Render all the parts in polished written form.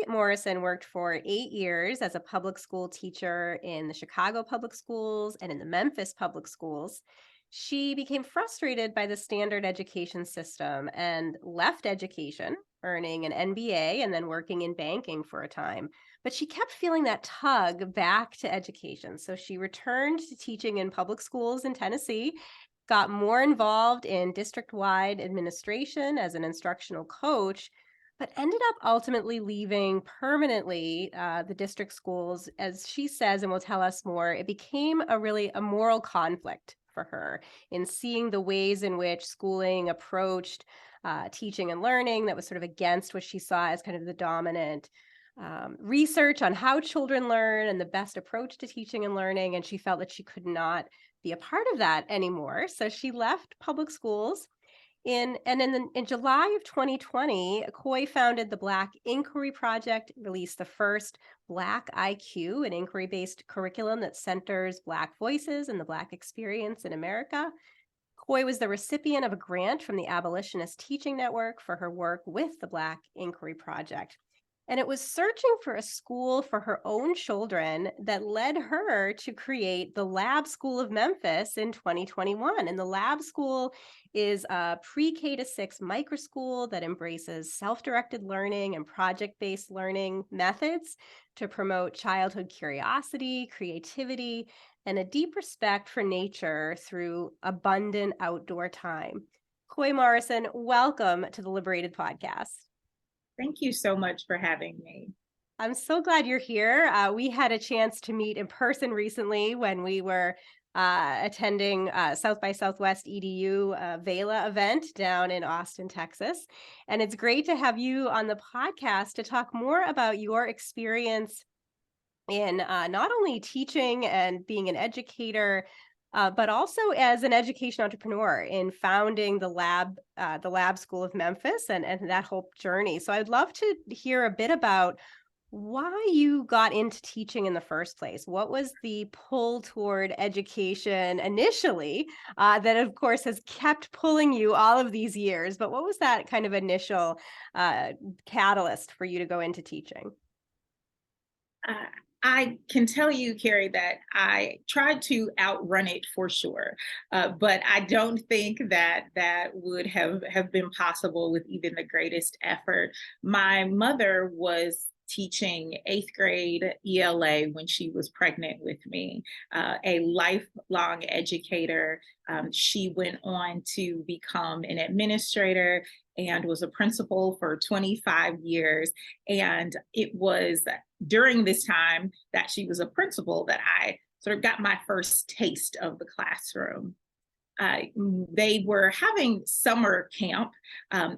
Morrison worked for 8 years as a public school teacher in the Chicago public schools and in the Memphis public schools. She became frustrated by the standard education system and left education, earning an MBA and then working in banking for a time. But she kept feeling that tug back to education. So she returned to teaching in public schools in Tennessee, got more involved in district wide administration as an instructional coach, but ended up ultimately leaving permanently the district schools. As she says, and will tell us more, it became a moral conflict for her in seeing the ways in which schooling approached teaching and learning that was sort of against what she saw as kind of the dominant research on how children learn and the best approach to teaching and learning. And she felt that she could not be a part of that anymore. So she left public schools in July of 2020, Coy founded the Black Inquiry Project, released the first Black IQ, an inquiry-based curriculum that centers Black voices and the Black experience in America. Coy was the recipient of a grant from the Abolitionist Teaching Network for her work with the Black Inquiry Project. And it was searching for a school for her own children that led her to create the Lab School of Memphis in 2021. And the Lab School is a pre-K to 6 micro school that embraces self-directed learning and project-based learning methods to promote childhood curiosity, creativity, and a deep respect for nature through abundant outdoor time. Coy Morrison, welcome to the Liberated Podcast. Thank you so much for having me. I'm so glad you're here. We had a chance to meet in person recently when we were attending South by Southwest EDU Vela event down in Austin, Texas. And it's great to have you on the podcast to talk more about your experience in not only teaching and being an educator, but also as an education entrepreneur in founding the Lab School of Memphis and that whole journey. So I'd love to hear a bit about why you got into teaching in the first place. What was the pull toward education initially that, of course, has kept pulling you all of these years? But what was that kind of initial catalyst for you to go into teaching? I can tell you, Carrie, that I tried to outrun it for sure, but I don't think that that would have been possible with even the greatest effort. My mother was teaching 8th grade ELA when she was pregnant with me, a lifelong educator. She went on to become an administrator and was a principal for 25 years. And it was during this time that she was a principal that I sort of got my first taste of the classroom. They were having summer camp.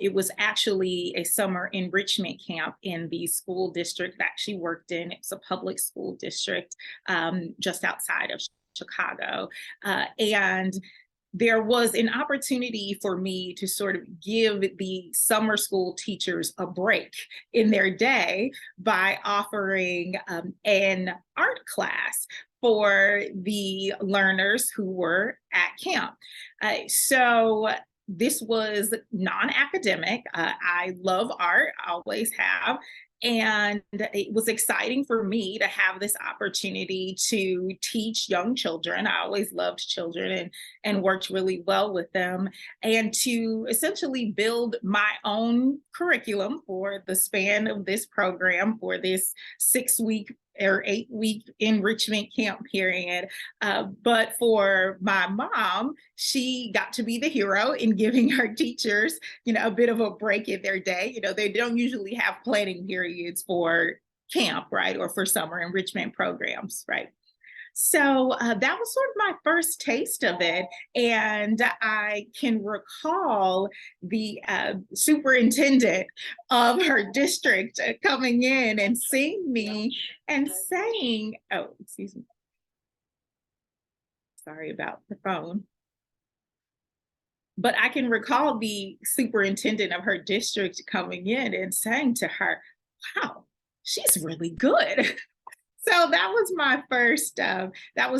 It was actually a summer enrichment camp in the school district that she worked in. It's a public school district just outside of Chicago. And there was an opportunity for me to sort of give the summer school teachers a break in their day by offering an art class for the learners who were at camp. So this was non-academic. I love art, always have. And it was exciting for me to have this opportunity to teach young children. I always loved children and worked really well with them, and to essentially build my own curriculum for the span of this program for this 6-week or 8-week enrichment camp period. But for my mom, she got to be the hero in giving her teachers, a bit of a break in their day. They don't usually have planning periods for camp, right? Or for summer enrichment programs, right? So that was sort of my first taste of it. And I can recall the superintendent of her district coming in and seeing me and saying, oh, excuse me. Sorry about the phone. But I can recall the superintendent of her district coming in and saying to her, wow, she's really good. So that was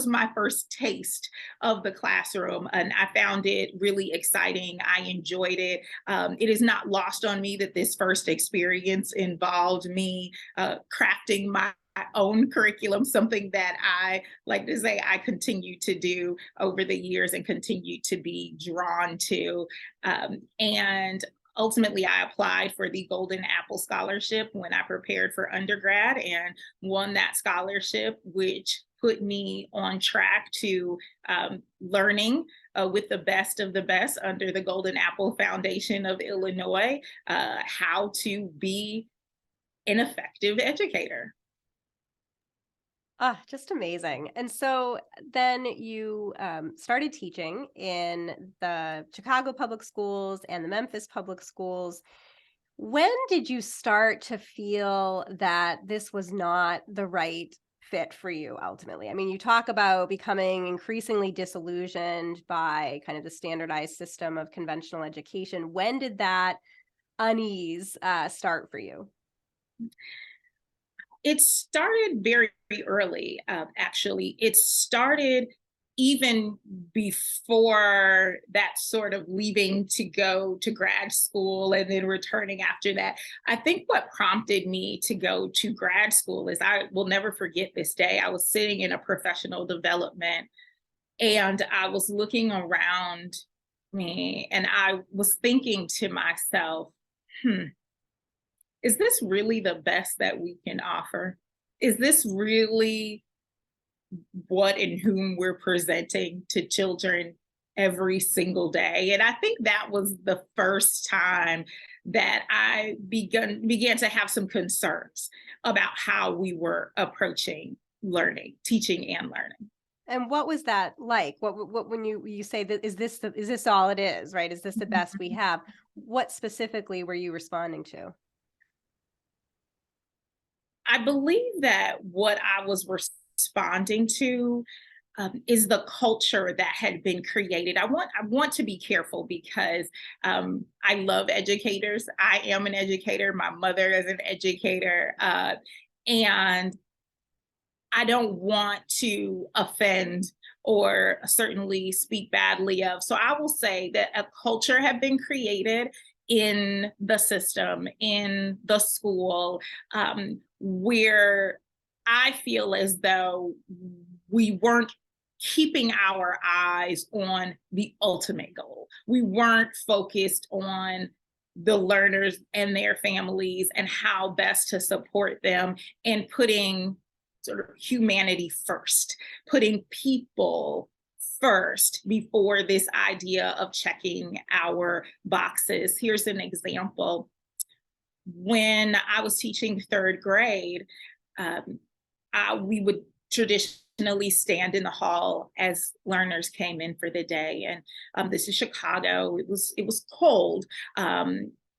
my first taste of the classroom, and I found it really exciting. I enjoyed it. It is not lost on me that this first experience involved me crafting my own curriculum, something that I like to say I continue to do over the years and continue to be drawn to. And ultimately, I applied for the Golden Apple Scholarship when I prepared for undergrad and won that scholarship, which put me on track to learning with the best of the best under the Golden Apple Foundation of Illinois how to be an effective educator. Ah, just amazing. And so then you started teaching in the Chicago public schools and the Memphis public schools. When did you start to feel that this was not the right fit for you ultimately? I mean, you talk about becoming increasingly disillusioned by kind of the standardized system of conventional education. When did that unease start for you? It started very early, actually. It started even before that sort of leaving to go to grad school and then returning after that. I think what prompted me to go to grad school is I will never forget this day. I was sitting in a professional development and I was looking around me and I was thinking to myself, hmm, is this really the best that we can offer? Is this really what and whom we're presenting to children every single day? And I think that was the first time that I began to have some concerns about how we were approaching learning, teaching and learning. And what was that like? What when you say that is this all it is, right? Is this the best we have? What specifically were you responding to? I believe that what I was responding to is the culture that had been created. I want to be careful because I love educators. I am an educator. My mother is an educator, and I don't want to offend or certainly speak badly of. So I will say that a culture had been created in the system, in the school, where I feel as though we weren't keeping our eyes on the ultimate goal. We weren't focused on the learners and their families and how best to support them and putting sort of humanity first, putting people first before this idea of checking our boxes. Here's an example. When I was teaching third grade, um, we would traditionally stand in the hall as learners came in for the day. And this is Chicago. It was cold.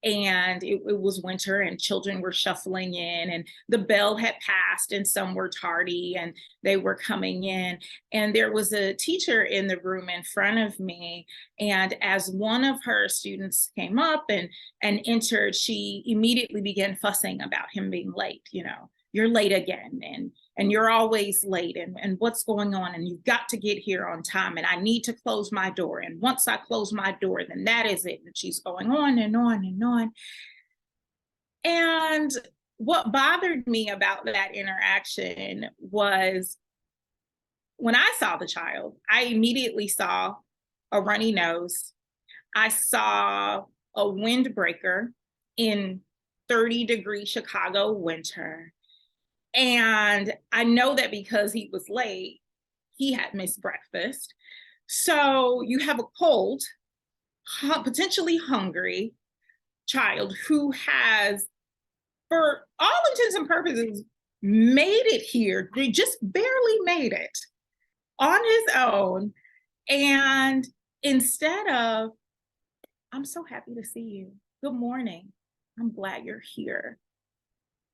And it was winter and children were shuffling in and the bell had passed and some were tardy and they were coming in and there was a teacher in the room in front of me, and as one of her students came up and entered, she immediately began fussing about him being late. You're late again, and you're always late, and what's going on, and you've got to get here on time, and I need to close my door, and once I close my door, then that is it. And she's going on and on and on. And what bothered me about that interaction was when I saw the child, I immediately saw a runny nose. I saw a windbreaker in 30-degree Chicago winter. And I know that because he was late, he had missed breakfast. So you have a cold, potentially hungry child who has, for all intents and purposes, made it here. They just barely made it on his own. And instead of, I'm so happy to see you. Good morning. I'm glad you're here.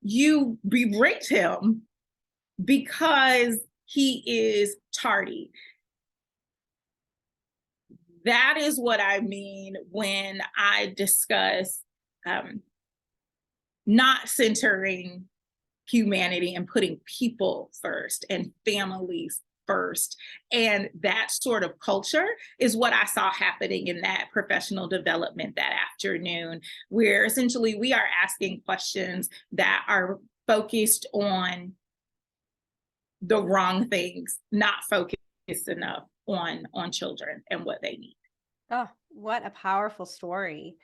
You berate him because he is tardy. That is what I mean when I discuss not centering humanity and putting people first and families first. And that sort of culture is what I saw happening in that professional development that afternoon, where essentially we are asking questions that are focused on the wrong things, not focused enough on children and what they need. Oh, what a powerful story.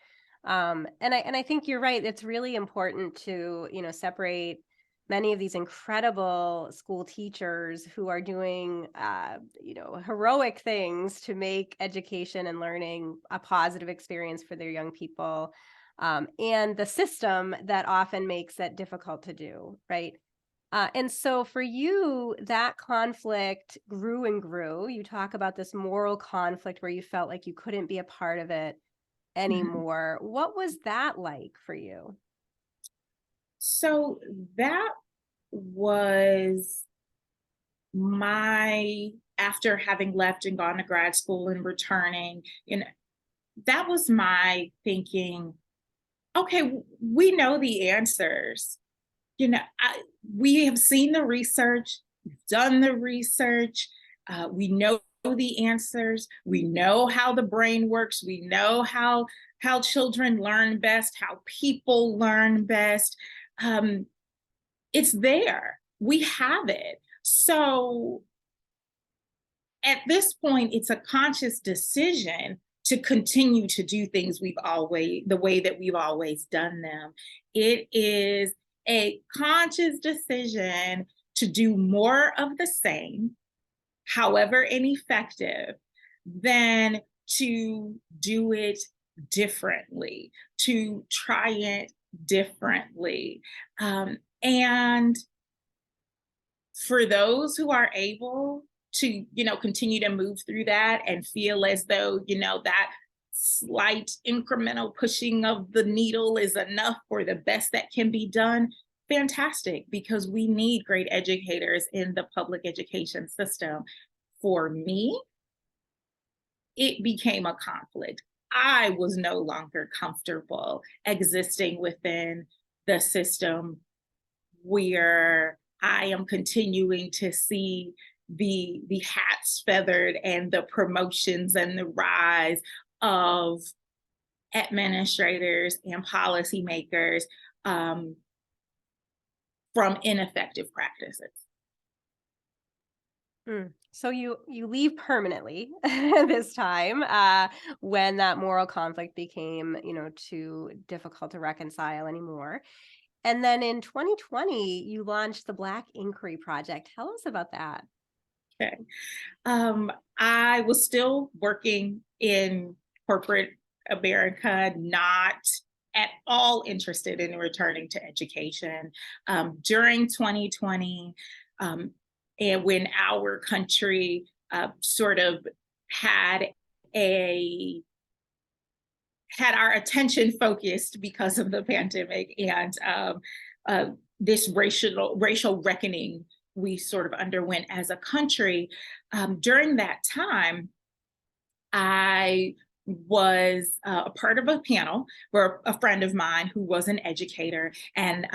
And I think you're right. It's really important to, separate many of these incredible school teachers who are doing, heroic things to make education and learning a positive experience for their young people, and the system that often makes it difficult to do, right? And so for you, that conflict grew and grew. You talk about this moral conflict where you felt like you couldn't be a part of it Mhm. anymore. What was that like for you? So that was my, after having left and gone to grad school and returning, that was my thinking, okay, we know the answers. We have seen the research, we've done the research, we know the answers, we know how the brain works, we know how children learn best, how people learn best. Um, it's there. We have it. So at this point, it's a conscious decision to continue to do things the way that we've always done them. It is a conscious decision to do more of the same, however ineffective, than to do it differently, to try it differently. And for those who are able to, continue to move through that and feel as though, that slight incremental pushing of the needle is enough for the best that can be done, fantastic, because we need great educators in the public education system. For me, it became a conflict. I was no longer comfortable existing within the system where I am continuing to see the hats feathered and the promotions and the rise of administrators and policymakers, um, from ineffective practices. So you leave permanently this time, when that moral conflict became, too difficult to reconcile anymore. And then in 2020, you launched the Black Inquiry Project. Tell us about that. Okay. I was still working in corporate America, not at all interested in returning to education. During 2020, um, and when our country sort of had a had our attention focused because of the pandemic and uh, this racial reckoning we sort of underwent as a country. During that time, I was a part of a panel where a friend of mine who was an educator, and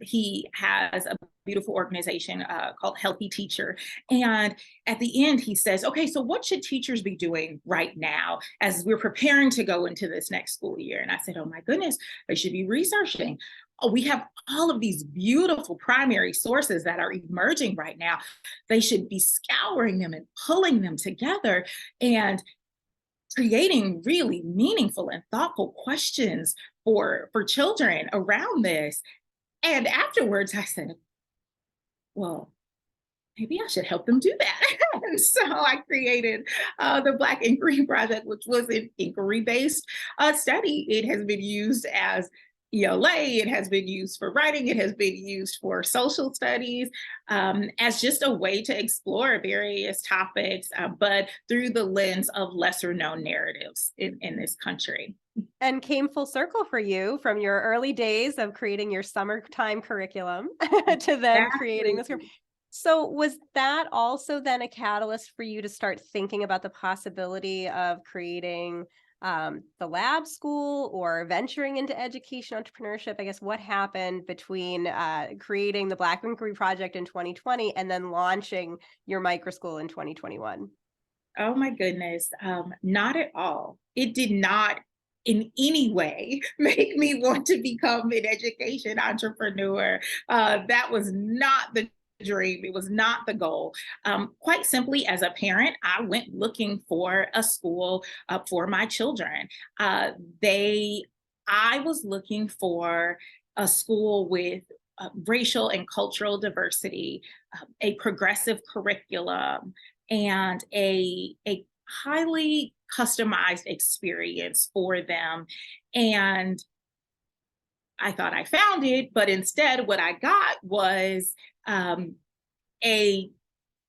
he has a beautiful organization called Healthy Teacher. And at the end, he says, okay, so what should teachers be doing right now as we're preparing to go into this next school year? And I said, oh my goodness, they should be researching. Oh, we have all of these beautiful primary sources that are emerging right now. They should be scouring them and pulling them together and creating really meaningful and thoughtful questions for children around this. And afterwards I said, well, maybe I should help them do that. And so I created the Black Inquiry Project, which was an inquiry-based study. It has been used as ELA, it has been used for writing, it has been used for social studies, as just a way to explore various topics, but through the lens of lesser known narratives in this country. And came full circle for you from your early days of creating your summertime curriculum to then creating Exactly. this group. So was that also then a catalyst for you to start thinking about the possibility of creating the lab school or venturing into education entrepreneurship? I guess what happened between creating the Black Inquiry Project in 2020 and then launching your micro school in 2021? Oh my goodness. Not at all. It did not in any way make me want to become an education entrepreneur. That was not the dream. It was not the goal. Quite simply, as a parent, I went looking for a school for my children. They, I was looking for a school with racial and cultural diversity, a progressive curriculum, and a highly customized experience for them. And I thought I found it, but instead, what I got was a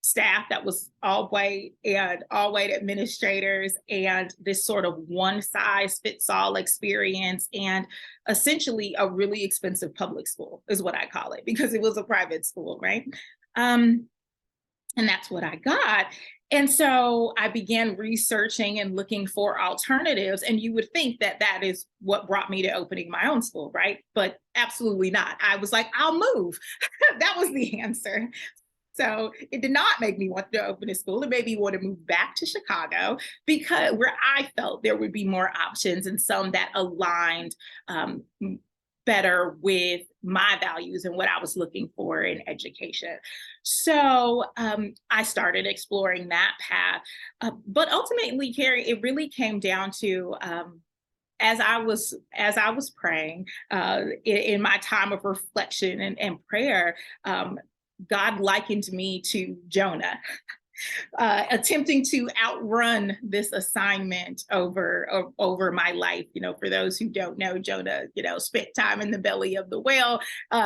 staff that was all white and all white administrators, and this sort of one size fits all experience, and essentially a really expensive public school is what I call it, because it was a private school, right? Um, and that's what I got. And so I began researching and looking for alternatives. And you would think that that is what brought me to opening my own school, right? But absolutely not. I was like, I'll move. That was the answer. So it did not make me want to open a school. It made me want to move back to Chicago, because where I felt there would be more options and some that aligned better with my values and what I was looking for in education. So I started exploring that path. But ultimately, Carrie, it really came down to as I was praying in my time of reflection and prayer, God likened me to Jonah, attempting to outrun this assignment over my life. You know, for those who don't know, Jonah, spent time in the belly of the whale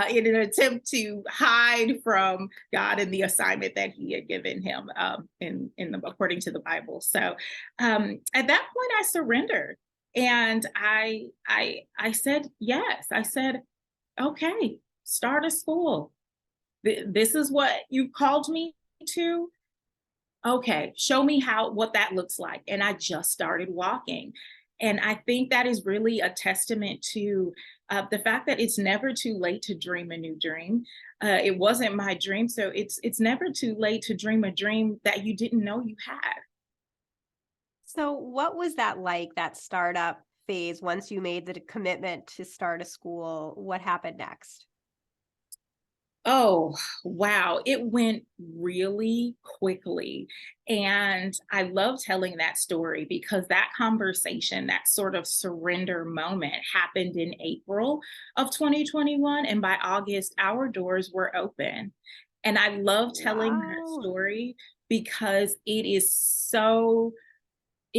in an attempt to hide from God and the assignment that He had given him according to the Bible. So at that point, I surrendered, and I said yes. I said, okay, start a school. This is what you called me to. Okay, show me what that looks like. And I just started walking. And I think that is really a testament to the fact that it's never too late to dream a new dream. It wasn't my dream, so it's never too late to dream a dream that you didn't know you had. So, what was that like, that startup phase, once you made the commitment to start a school? What happened next? Oh, wow. It went really quickly. And I love telling that story because that conversation, that sort of surrender moment happened in April of 2021. And by August, our doors were open. And I love telling that Wow. story because it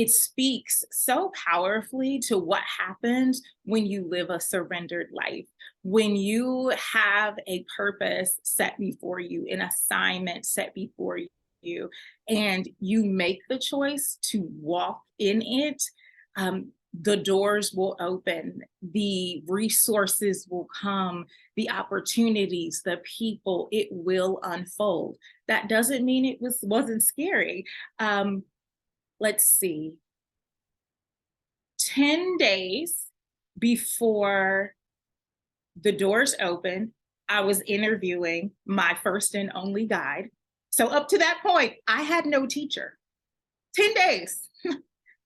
speaks so powerfully to what happens when you live a surrendered life, when you have a purpose set before you, an assignment set before you, and you make the choice to walk in it. The doors will open, the resources will come, the opportunities, the people, it will unfold. That doesn't mean wasn't scary. Let's see, 10 days before the doors opened, I was interviewing my first and only guide. So up to that point, I had no teacher. 10 days.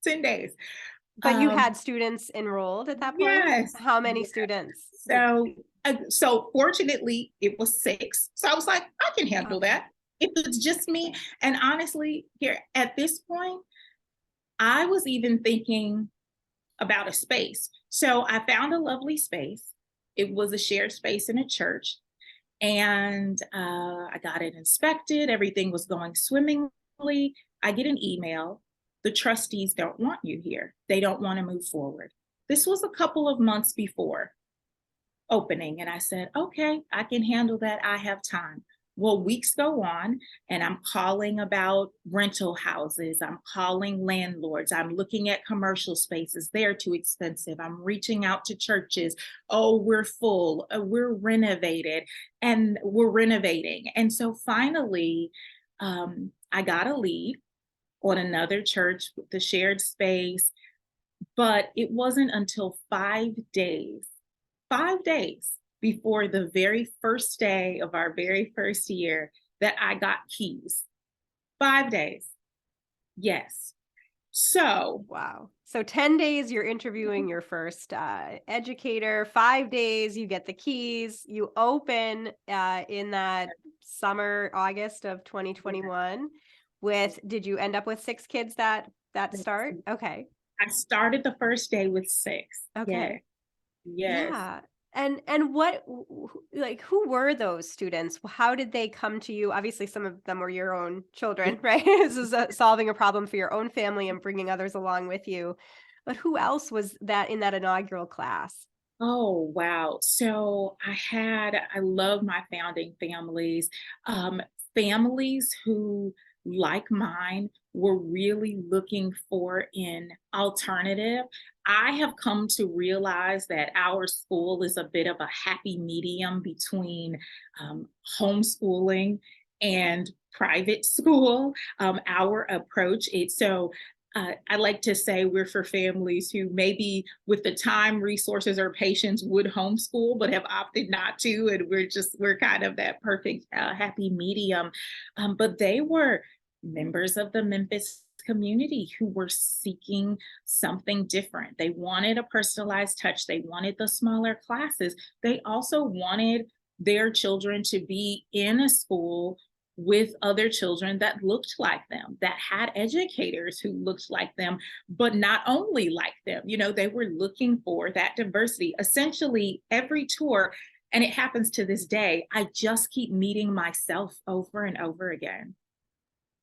10 days. But you Um, had students enrolled at that point? yes. How many Yes. students? So fortunately, it was 6. So I was like, I can handle Okay. that. If it's just me. And honestly, here at this point, I was even thinking about a space. So I found a lovely space. It was a shared space in a church. And I got it inspected. Everything was going swimmingly. I get an email. The trustees don't want you here. They don't want to move forward. This was a couple of months before opening. And I said, okay, I can handle that. I have time. Well, weeks go on, and I'm calling about rental houses. I'm calling landlords. I'm looking at commercial spaces. They're too expensive. I'm reaching out to churches. Oh, we're full. We're renovated, and we're renovating. And so finally, I got a lead on another church with the shared space. But it wasn't until 5 days before the very first day of our very first year that I got keys. 5 days. Yes. So, Wow. So 10 days you're interviewing your first educator, 5 days you get the keys, you open in that summer, August of yeah, 2021 with, did you end up with 6 kids that start? Okay. I started the first day with 6. Yeah. Okay. Yes. Yeah. And what like who were those students? How did they come to you? Obviously some of them were your own children, right? This is solving a problem for your own family and bringing others along with you. But who else was that in that inaugural class? Oh, wow. So I love my founding families, um, families who, like mine, were really looking for an alternative. I have come to realize that our school is a bit of a happy medium between um, homeschooling and private school. Our approach, I like to say we're for families who maybe with the time, resources, or patience would homeschool, but have opted not to. And we're kind of that perfect happy medium. But they were members of the Memphis community who were seeking something different. They wanted a personalized touch. They wanted the smaller classes. They also wanted their children to be in a school with other children that looked like them, that had educators who looked like them, but not only like them. They were looking for that diversity. Essentially, every tour, and it happens to this day, I just keep meeting myself over and over again.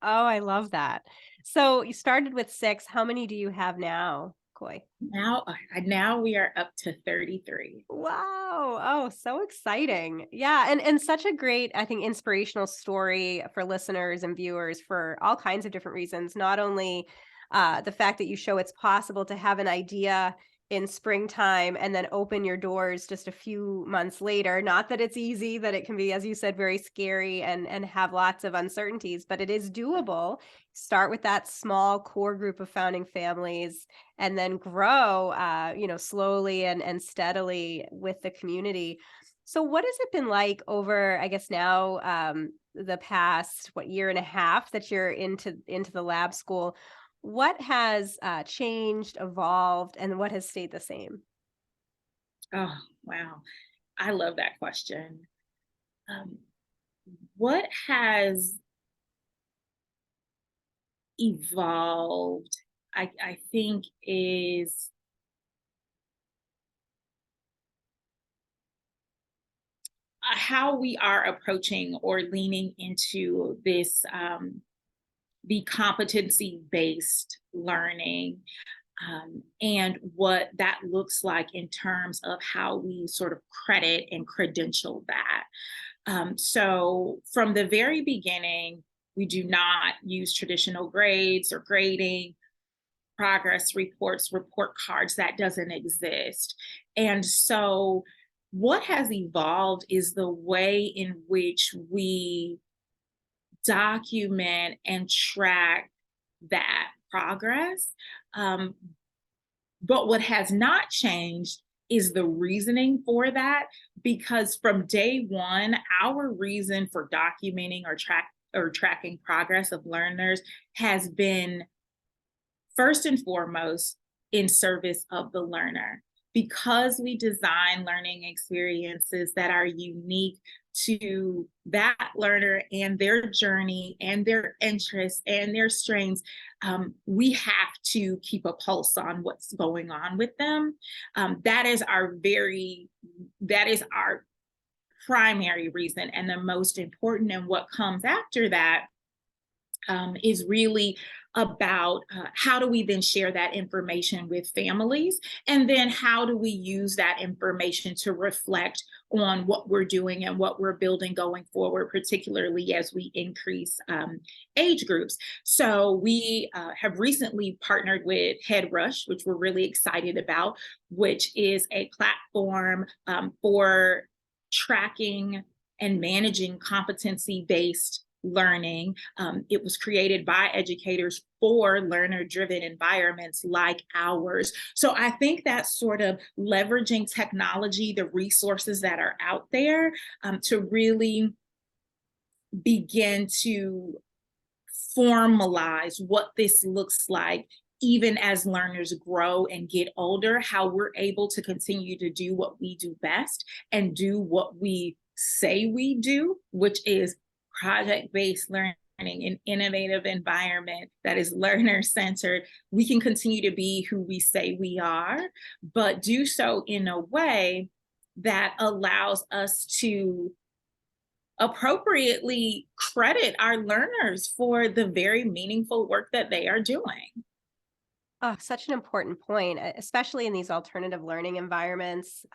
Oh, I love that. So you started with 6. How many do you have now, Coy? Now we are up to 33. Wow. Oh, so exciting. Yeah, and such a great, I think, inspirational story for listeners and viewers for all kinds of different reasons. Not only the fact that you show it's possible to have an idea in springtime and then open your doors just a few months later. Not that it's easy, that it can be, as you said, very scary and have lots of uncertainties, but it is doable. Start with that small core group of founding families and then grow slowly and steadily with the community. So what has it been like over, I guess now, the past year and a half that you're into the lab school? What has changed, evolved, and what has stayed the same? Oh, wow. I love that question. Um, what has evolved, I think, is how we are approaching or leaning into the competency based learning, and what that looks like in terms of how we sort of credit and credential that. So, from the very beginning, we do not use traditional grades or grading, progress reports, report cards. That doesn't exist. And so, what has evolved is the way in which we document and track that progress. Um, but what has not changed is the reasoning for that, because from day one, our reason for documenting or tracking progress of learners has been first and foremost in service of the learner. Because we design learning experiences that are unique to that learner and their journey and their interests and their strengths, we have to keep a pulse on what's going on with them. That is our primary reason, and the most important. And what comes after that is really about how do we then share that information with families, and then how do we use that information to reflect on what we're doing and what we're building going forward, particularly as we increase age groups. So we have recently partnered with HeadRush, which we're really excited about, which is a platform for tracking and managing competency based learning. It was created by educators for learner-driven environments like ours. So I think that sort of leveraging technology, the resources that are out there, to really begin to formalize what this looks like, even as learners grow and get older, how we're able to continue to do what we do best and do what we say we do, which is project-based learning, an innovative environment that is learner-centered. We can continue to be who we say we are, but do so in a way that allows us to appropriately credit our learners for the very meaningful work that they are doing. Oh, such an important point, especially in these alternative learning environments.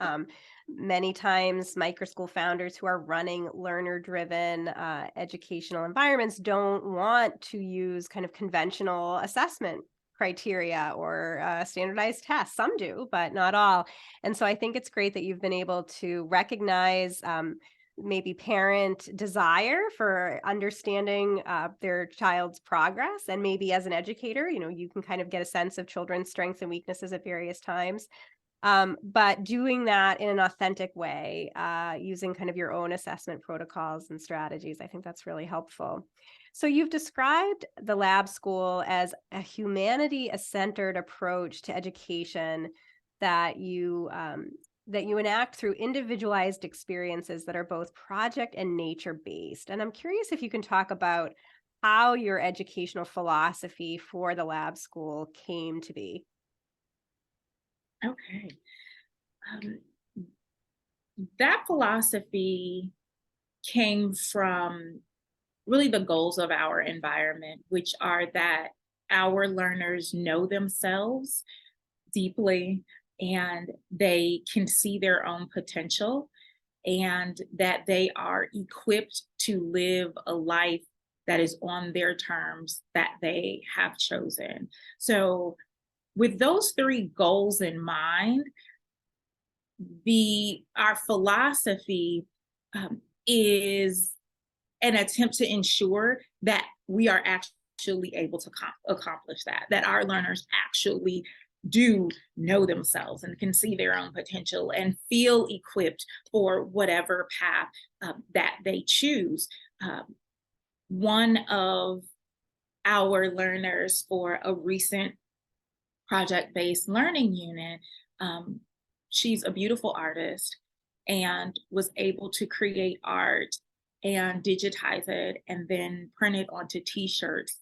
Many times, microschool founders who are running learner driven educational environments don't want to use kind of conventional assessment criteria or standardized tests. Some do, but not all. And so I think it's great that you've been able to recognize. Maybe parent desire for understanding their child's progress, and maybe as an educator, you can kind of get a sense of children's strengths and weaknesses at various times, but doing that in an authentic way, using kind of your own assessment protocols and strategies. I think that's really helpful. So you've described the lab school as a humanity-centered approach to education that you enact through individualized experiences that are both project and nature based. And I'm curious if you can talk about how your educational philosophy for the lab school came to be. Okay. Um, that philosophy came from really the goals of our environment, which are that our learners know themselves deeply and they can see their own potential, and that they are equipped to live a life that is on their terms that they have chosen. So, with those three goals in mind, the our philosophy is an attempt to ensure that we are actually able to accomplish that, that our learners actually do know themselves and can see their own potential and feel equipped for whatever path that they choose. One of our learners for a recent project-based learning unit, um, she's a beautiful artist and was able to create art and digitize it and then print it onto t-shirts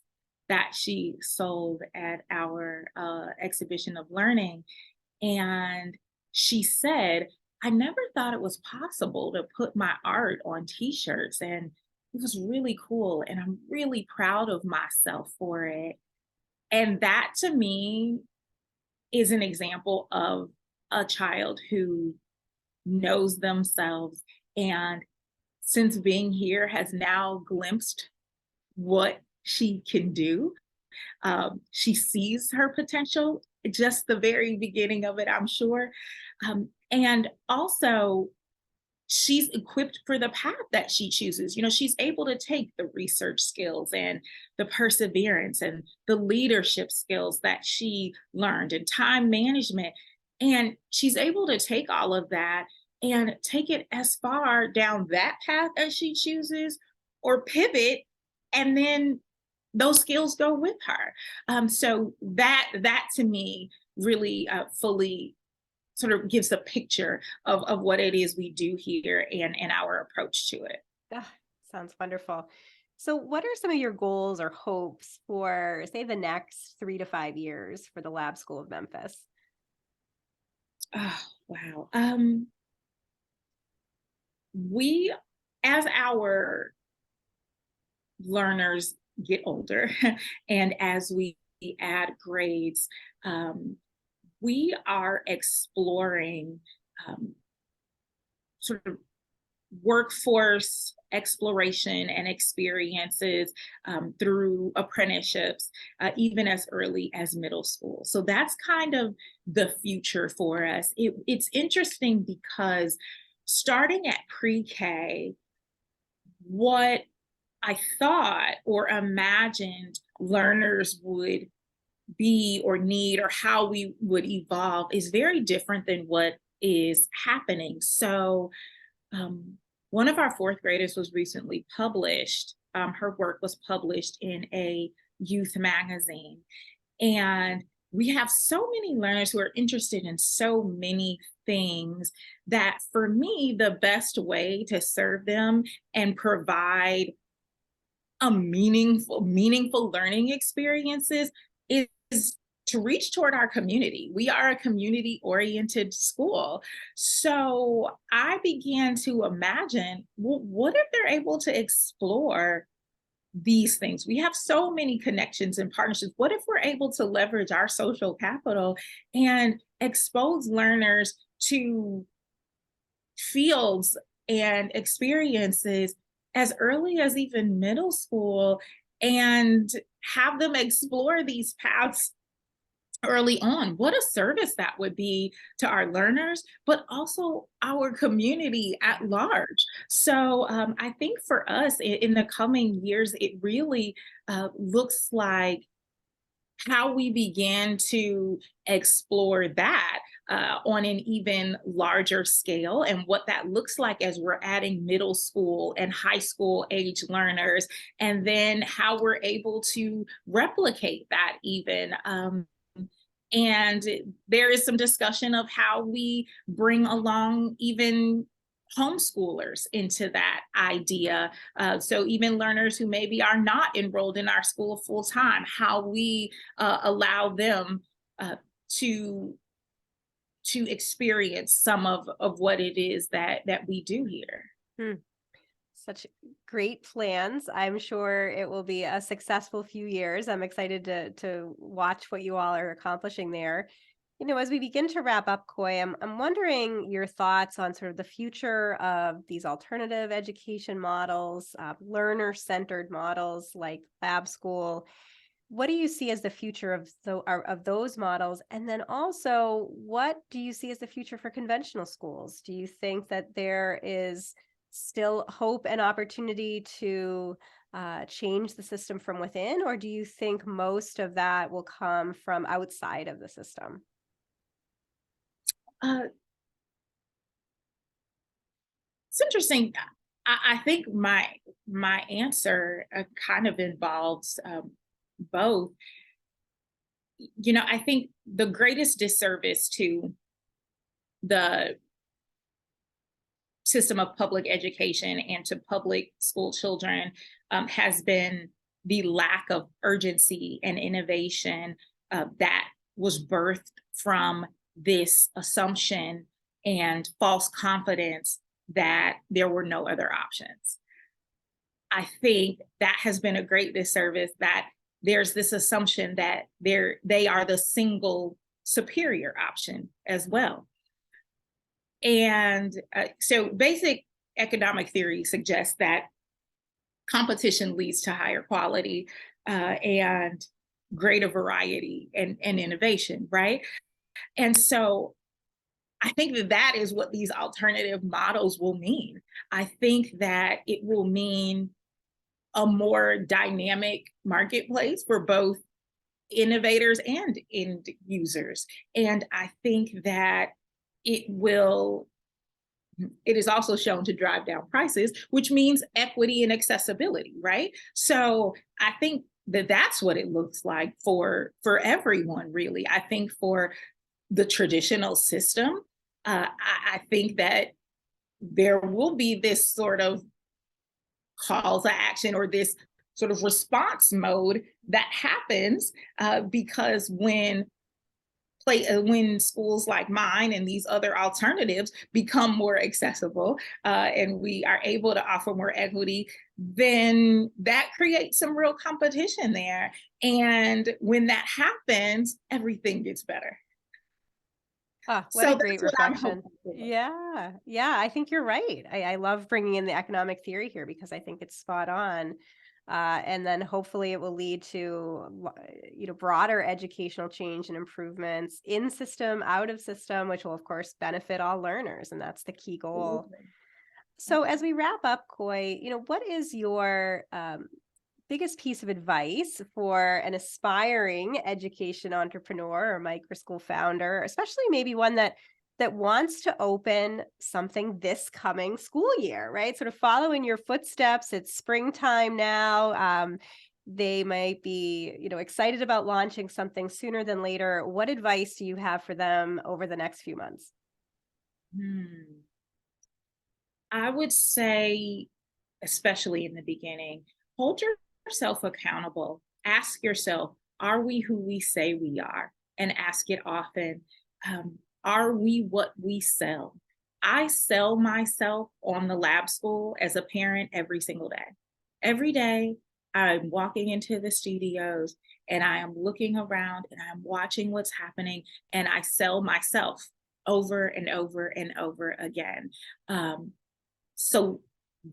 that she sold at our exhibition of learning. And she said, I never thought it was possible to put my art on t-shirts, and it was really cool and I'm really proud of myself for it. And that to me is an example of a child who knows themselves, and since being here has now glimpsed what she can do. She sees her potential, just the very beginning of it, I'm sure. And also, she's equipped for the path that she chooses. She's able to take the research skills and the perseverance and the leadership skills that she learned and time management. And she's able to take all of that and take it as far down that path as she chooses, or pivot, and then those skills go with her. So that to me really fully sort of gives a picture of what it is we do here and our approach to it. Ah, sounds wonderful. So, what are some of your goals or hopes for, say, the next 3 to 5 years for the Lab School of Memphis? Oh, wow. We, as our learners get older and as we add grades, um, we are exploring um, sort of workforce exploration and experiences through apprenticeships, even as early as middle school. So that's kind of the future for us. It's interesting because starting at pre K, what I thought or imagined learners would be or need, or how we would evolve, is very different than what is happening. So, um, one of our fourth graders was recently published. Her work was published in a youth magazine. And we have so many learners who are interested in so many things that, for me, the best way to serve them and provide a meaningful learning experiences is to reach toward our community. We are a community oriented school. So I began to imagine, well, what if they're able to explore these things? We have so many connections and partnerships. What if we're able to leverage our social capital and expose learners to fields and experiences as early as even middle school, and have them explore these paths early on? What a service that would be to our learners, but also our community at large. So I think for us in the coming years, it really looks like how we began to explore that on an even larger scale, and what that looks like as we're adding middle school and high school age learners, and then how we're able to replicate that even. And there is some discussion of how we bring along even homeschoolers into that idea. So even learners who maybe are not enrolled in our school full time, how we allow them uh, to experience some of what it is that we do here. Hmm. Such great plans. I'm sure it will be a successful few years. I'm excited to watch what you all are accomplishing there. As we begin to wrap up, Coy, I'm wondering your thoughts on sort of the future of these alternative education models, learner-centered models like lab school. What do you see as the future of those models? And then also, what do you see as the future for conventional schools? Do you think that there is still hope and opportunity to change the system from within, or do you think most of that will come from outside of the system? Uh, it's interesting. I think my answer kind of involves both. I think the greatest disservice to the system of public education and to public school children has been the lack of urgency and innovation that was birthed from this assumption and false confidence that there were no other options. I think that has been a great disservice, that there's this assumption that they are the single superior option as well. And so basic economic theory suggests that competition leads to higher quality and greater variety and innovation, right? And so I think that is what these alternative models will mean. I think that it will mean a more dynamic marketplace for both innovators and end users. And I think that it will it is also shown to drive down prices, which means equity and accessibility, right? So I think that that's what it looks like for everyone, really. I think for the traditional system, I think that there will be this sort of call to action, or this sort of response mode that happens because when schools like mine and these other alternatives become more accessible, and we are able to offer more equity, then that creates some real competition there. And when that happens, everything gets better. Ah, what So a that's great what I'm reflection. hoping for. Yeah, yeah, I think you're right. I love bringing in the economic theory here because I think it's spot on. And then hopefully it will lead to broader educational change and improvements in system, out of system, which will of course benefit all learners, and that's the key goal. Absolutely. So as we wrap up, Coy, what is your biggest piece of advice for an aspiring education entrepreneur or microschool founder, especially maybe one that wants to open something this coming school year, right? Sort of follow in your footsteps. It's springtime now. They might be, excited about launching something sooner than later. What advice do you have for them over the next few months? Hmm. I would say, especially in the beginning, hold yourself accountable. Ask yourself, are we who we say we are? And ask it often. Are we what we sell? I sell myself on the lab school as a parent every single day. Every day, I'm walking into the studios and I am looking around and I'm watching what's happening and I sell myself over and over and over again. Um, so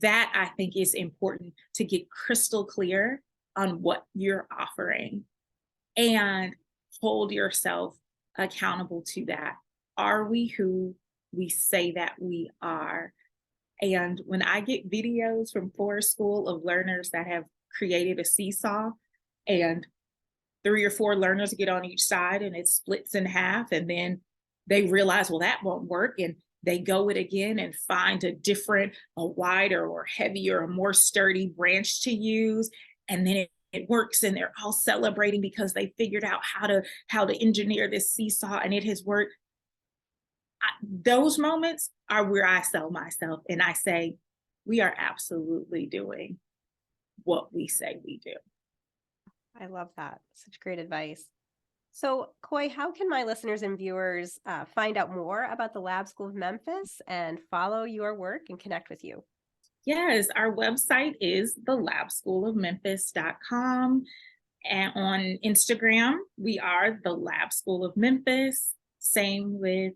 that I think is important to get crystal clear on what you're offering and hold yourself accountable to that. Are we who we say that we are? And when I get videos from Forest School of learners that have created a seesaw and 3 or 4 learners get on each side and it splits in half, and then they realize, well, that won't work. And they go it again and find a wider or heavier or more sturdy branch to use. And then it works and they're all celebrating because they figured out how to engineer this seesaw and it has worked. Those moments are where I sell myself and I say, we are absolutely doing what we say we do. I love that. Such great advice. So, Coy, how can my listeners and viewers find out more about the Lab School of Memphis and follow your work and connect with you? Yes, our website is thelabschoolofmemphis.com. And on Instagram, we are the Lab School of Memphis. Same with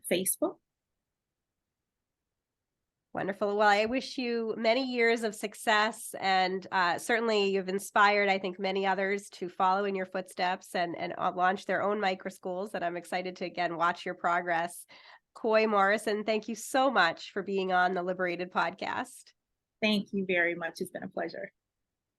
Facebook. Wonderful. Well, I wish you many years of success, and certainly you've inspired, I think, many others to follow in your footsteps and launch their own micro schools. And I'm excited to again watch your progress. Coy Morrison, thank you so much for being on the Liberated podcast. Thank you very much. It's been a pleasure.